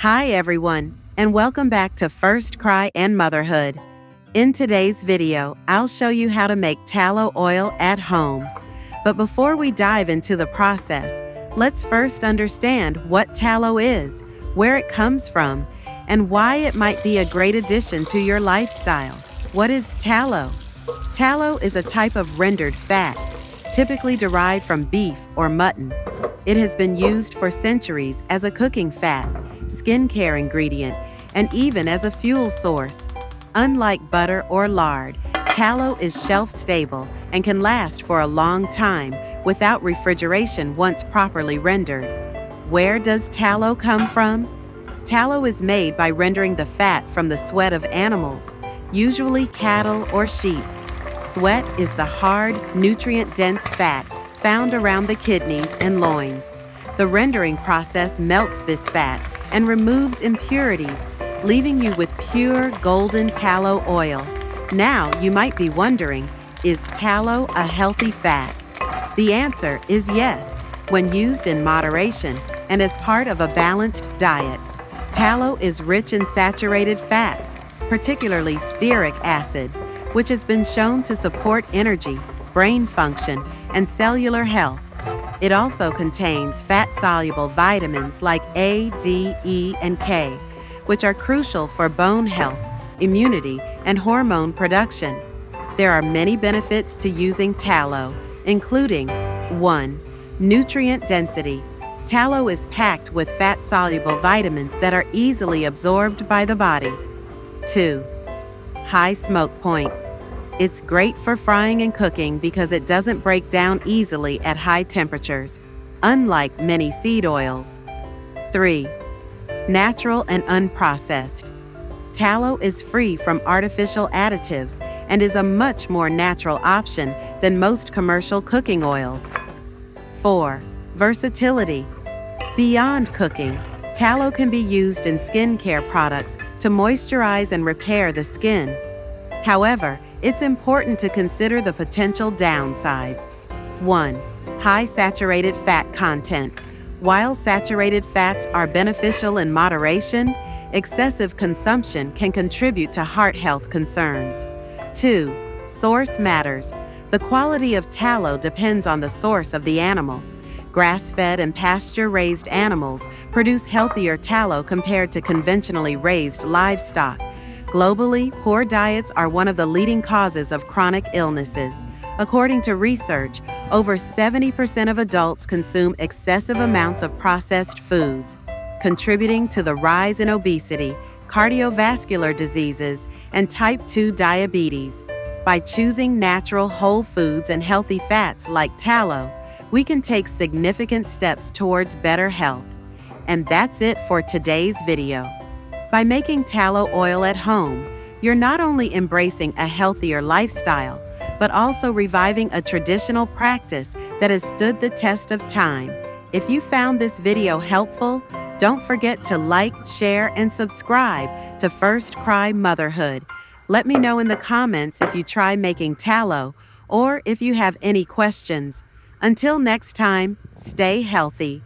Hi everyone, and welcome back to First Cry and Motherhood. In today's video, I'll show you how to make tallow oil at home. But before we dive into the process, let's first understand what tallow is, where it comes from, and why it might be a great addition to your lifestyle. What is tallow? Tallow is a type of rendered fat, typically derived from beef or mutton. It has been used for centuries as a cooking fat, skincare ingredient, and even as a fuel source. Unlike butter or lard, tallow is shelf-stable and can last for a long time without refrigeration once properly rendered. Where does tallow come from? Tallow is made by rendering the fat from the sweat of animals, usually cattle or sheep. Sweat is the hard, nutrient-dense fat found around the kidneys and loins. The rendering process melts this fat and removes impurities, leaving you with pure golden tallow oil. Now you might be wondering, is tallow a healthy fat? The answer is yes, when used in moderation and as part of a balanced diet. Tallow is rich in saturated fats, particularly stearic acid, which has been shown to support energy, brain function, and cellular health. It also contains fat-soluble vitamins like A, D, E, and K, which are crucial for bone health, immunity, and hormone production. There are many benefits to using tallow, including 1. Nutrient density. Tallow is packed with fat-soluble vitamins that are easily absorbed by the body. 2. High smoke point. It's great for frying and cooking because it doesn't break down easily at high temperatures, unlike many seed oils. 3. Natural and unprocessed. Tallow is free from artificial additives and is a much more natural option than most commercial cooking oils. 4. Versatility. Beyond cooking, tallow can be used in skincare products to moisturize and repair the skin. However, it's important to consider the potential downsides. 1. High saturated fat content. While saturated fats are beneficial in moderation, excessive consumption can contribute to heart health concerns. 2. Source matters. The quality of tallow depends on the source of the animal. Grass-fed and pasture-raised animals produce healthier tallow compared to conventionally raised livestock. Globally, poor diets are one of the leading causes of chronic illnesses. According to research, over 70% of adults consume excessive amounts of processed foods, contributing to the rise in obesity, cardiovascular diseases, and type 2 diabetes. By choosing natural whole foods and healthy fats like tallow, we can take significant steps towards better health. And that's it for today's video. By making tallow oil at home, you're not only embracing a healthier lifestyle, but also reviving a traditional practice that has stood the test of time. If you found this video helpful, don't forget to like, share, and subscribe to First Cry Motherhood. Let me know in the comments if you try making tallow or if you have any questions. Until next time, stay healthy.